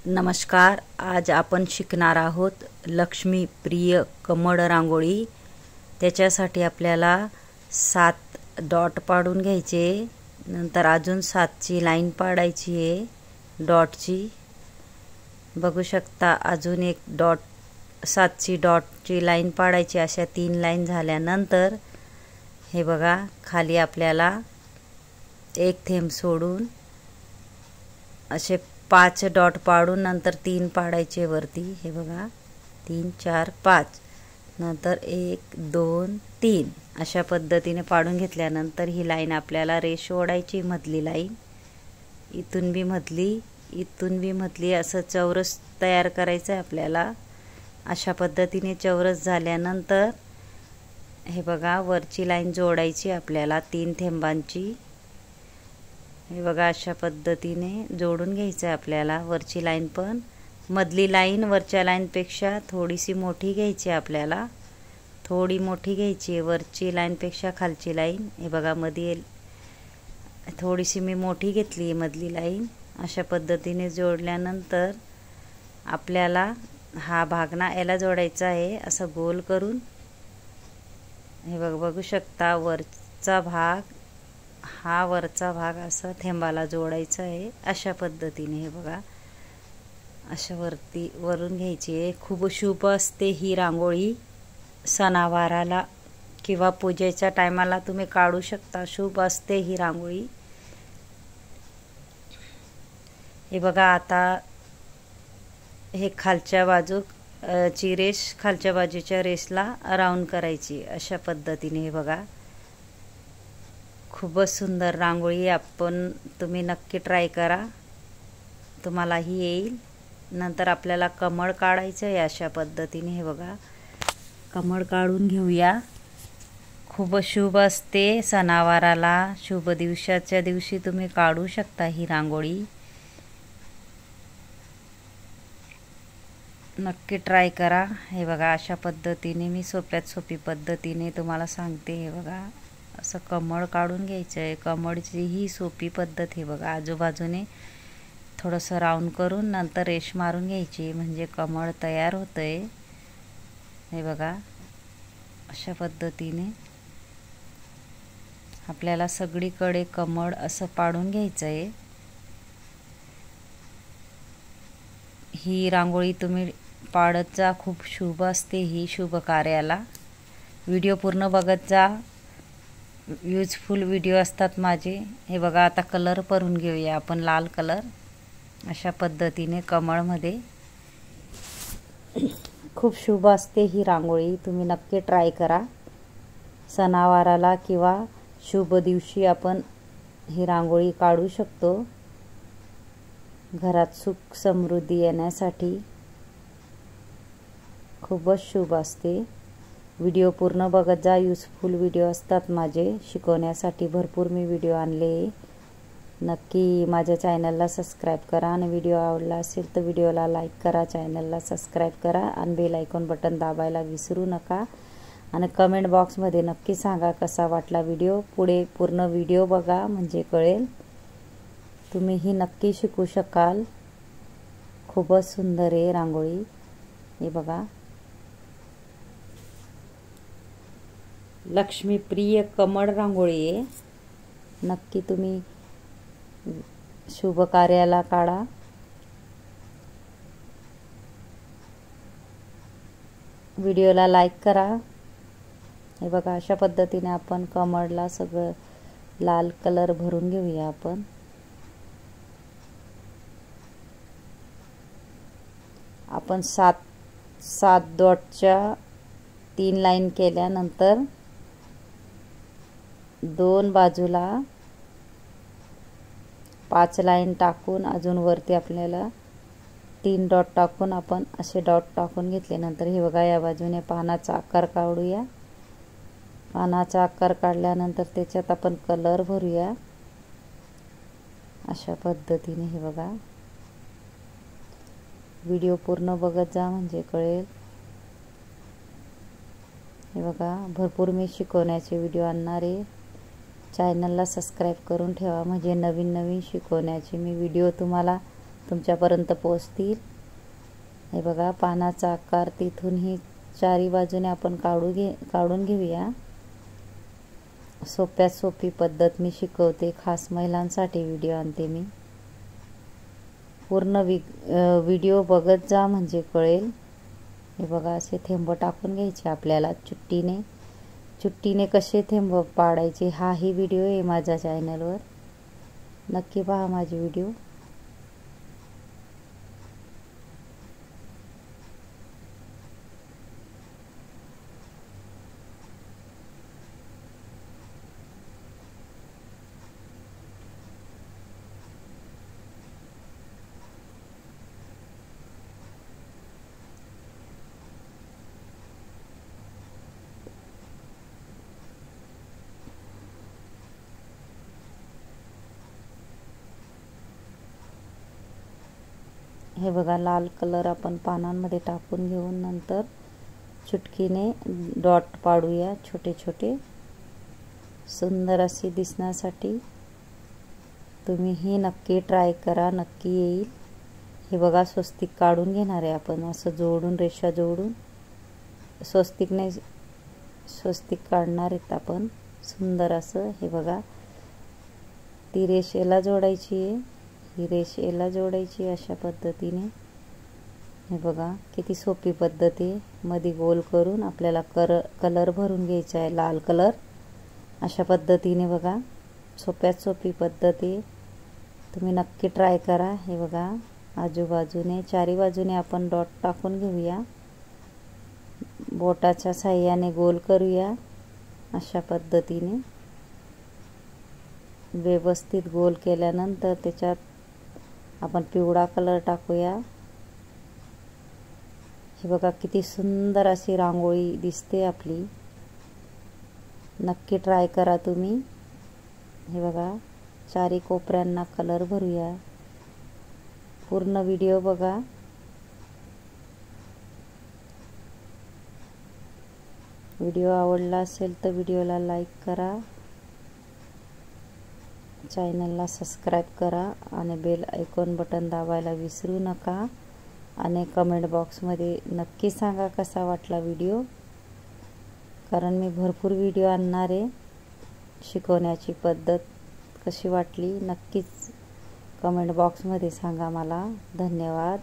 नमस्कार. आज आपण शिकणार आहोत लक्ष्मी प्रिय कमळ रांगोळी. त्याच्यासाठी आपल्याला 7 डॉट पाडून घ्यायचे, नंतर अजून 7ची लाईन पाडायची आहे डॉटची. बघू शकता अजून एक डॉट 7ची डॉटची लाईन पाडायची. अशा 3 लाईन झाल्यानंतर हे बघा खाली आपल्याला एक थेंब सोडून असे 5 डॉट पाडून नंतर 3 पाडायचे वरती. हे बघा 3 4 5 नंतर 1 2 3 अशा पद्धतीने पाडून घेतल्यानंतर ही लाईन आपल्याला रेष ओढायची. मधली लाईन इथून बी मधली, इथून बी मधली, असं चौरस तयार करायचं आहे आपल्याला. अशा पद्धतीने चौरस झाल्यानंतर हे बघा वरची लाईन जोडायची आपल्याला 3 थेंबांची. हे बघा अशा पद्धतीने जोडून घ्यायचं आहे आपल्याला वरची लाईन. पण मधली लाईन वरच्या लाईनपेक्षा थोडीशी मोठी घ्यायची आपल्याला, थोडी मोठी घ्यायची आहे वरची लाईनपेक्षा खालची लाईन. हे बघा मध्ये थोडीशी मी मोठी घेतली आहे मधली लाईन. अशा पद्धतीने जोडल्यानंतर आपल्याला हा भाग ना याला जोडायचा आहे असं गोल करून. हे बघू शकता वरचा भाग, हा वरचा भाग असा थेंबाला जोडायचा आहे अशा पद्धतीने. हे बघा अशा वरून घ्यायची आहे. खूप शुभ असते ही रांगोळी. सणावाराला किंवा पूजेच्या टायमाला तुम्ही काढू शकता. शुभ असते ही रांगोळी. हे बघा आता हे खालच्या बाजू ची रेष खालच्या बाजूच्या रेषला राऊंड करायची अशा पद्धतीने. हे बघा खूपच सुंदर रांगोळी. तुम्ही नक्की ट्राय करा, तुम्हालाही येईल. नंतर आपल्याला कमळ काढायचं आहे अशा पद्धतीने. हे बघा कमळ काढून घेऊया. खूप शुभ असते सणावाराला, शुभ दिवसाच्या दिवशी तुम्ही काढू शकता ही रांगोळी. नक्की ट्राय करा. हे बघा अशा पद्धतीने मी सोप्यात सोपी पद्धतीने तुम्हाला सांगते. हे बघा असं कमळ काढून घ्यायचं आहे. कमळची ही सोपी पद्धत. हे बघा आजूबाजूने थोडंसं राऊंड करून नंतर रेष मारून घ्यायची म्हणजे कमळ तयार होतंय. हे बघा अशा पद्धतीने आपल्याला सगळीकडे कमळ असं पाडून घ्यायचं आहे. ही रांगोळी तुम्ही पाडत जा. खूप शुभ असते ही शुभ कार्याला. व्हिडिओ पूर्ण बघत जा, यूजफुल व्हिडिओ असतात माझे. हे बघा आता कलर भरून घेऊया आपण, लाल कलर अशा पद्धतीने कमळमध्ये. खूप शुभ असते ही रांगोळी. तुम्ही नक्की ट्राय करा. सणावाराला किंवा शुभ दिवशी आपण ही रांगोळी काढू शकतो. घरात सुख समृद्धी येण्यासाठी खूपच शुभ असते. व्हिडिओ पूर्ण बघत जा, यूजफुल व्हिडिओ असतात माझे. शिकवण्यासाठी भरपूर मी व्हिडिओ आणले. नक्की माझ्या चॅनलला सबस्क्राईब करा आणि व्हिडिओ आवडला असेल तर व्हिडिओला लाईक करा, चॅनलला सबस्क्राईब करा आणि बेल आयकॉन बटन दाबायला विसरू नका. आणि कमेंट बॉक्समध्ये नक्की सांगा कसा वाटला व्हिडिओ. पुढे पूर्ण व्हिडिओ बघा म्हणजे कळेल. तुम्हीही नक्की शिकू शकाल. खूपच सुंदर आहे रांगोळी. हे बघा लक्ष्मी प्रिय कमळ रांगोळी आहे. नक्की तुम्ही शुभ कार्याला काढा. व्हिडिओला लाईक करा. हे बघा अशा पद्धतीने आपण कमळला सगळं लाल कलर भरून घेऊया आपण. आपण 7 डॉटच्या 3 लाईन केल्यानंतर 2 बाजूला 5 लाईन टाकून अजून वरती आपल्याला 3 डॉट टाकून आपण असे डॉट टाकून घेतल्यानंतर हे बघा या बाजूने पानाचा आकार काढूया. पानाचा आकार काढल्यानंतर त्याच्यात आपण कलर भरूया अशा पद्धतीने. हे बघा व्हिडिओ पूर्ण बघत जा म्हणजे कळेल. हे बघा भरपूर मी शिकवण्याचे व्हिडिओ आणणार आहे. चॅनलला सबस्क्राईब करून ठेवा म्हणजे नवीन नवीन शिकवण्याचे मी व्हिडिओ तुम्हाला तुमच्यापर्यंत पोहोचतील। हे बघा पानाचा आकार तिथूनही चारी बाजूने आपण काढून घेऊया। सोप्यात सोपी पद्धत मी शिकवते, खास महिलांसाठी व्हिडिओ आणते मी। पूर्ण व्हिडिओ बघत जा म्हणजे कळेल। हे बघा असे थेंब टाकून घ्यायचे आपल्याला चुट्टीने कसे थेंब पाडायचे हाही व्हिडिओ आहे माझ्या चॅनलवर, नक्की पहा माझे व्हिडिओ। हे बघा लाल कलर आपण पानांमध्ये टाकून घेऊन नंतर चुटकीने डॉट पाडूया छोटे छोटे, सुंदर अशी दिसण्यासाठी। तुम्ही ही नक्की ट्राय करा, नक्की येईल। हे बघा स्वस्तिक काढून घेणार आहे आपण, असं जोडून रेषा जोडून स्वस्तिक काढणार आहेत आपण सुंदर असं। हे बघा ती रेषेला जोडायची आहे, ही रेषेला जोडायची अशा पद्धतीने। हे बघा किती सोपी पद्धत आहे। मध्ये गोल करून आपल्याला कलर भरून घ्यायचा आहे, लाल कलर अशा पद्धतीने। बघा सोप्यात सोपी पद्धत आहे, तुम्ही नक्की ट्राय करा। हे बघा आजूबाजूने चारी बाजूने आपण डॉट टाकून घेऊया, बोटाच्या साहाय्याने गोल करूया अशा पद्धतीने। व्यवस्थित गोल केल्यानंतर त्याच्यात आपण पिवळा कलर टाकूया। हे बघा किती सुंदर अशी रांगोळी दिसते आपली, नक्की ट्राय करा तुम्ही। हे बघा चारी कोपऱ्यांना कलर भरूया, पूर्ण व्हिडिओ बघा। व्हिडिओ आवडला असेल तर व्हिडिओला लाईक करा, चॅनलला सबस्क्राईब करा आणि बेल आयकॉन बटन दाबायला विसरू नका। आणि कमेंट बॉक्समध्ये नक्की सांगा कसा वाटला व्हिडिओ, कारण मी भरपूर व्हिडिओ आणणार आहे। शिकवण्याची पद्धत कशी वाटली नक्कीच कमेंट बॉक्समध्ये सांगा मला। धन्यवाद।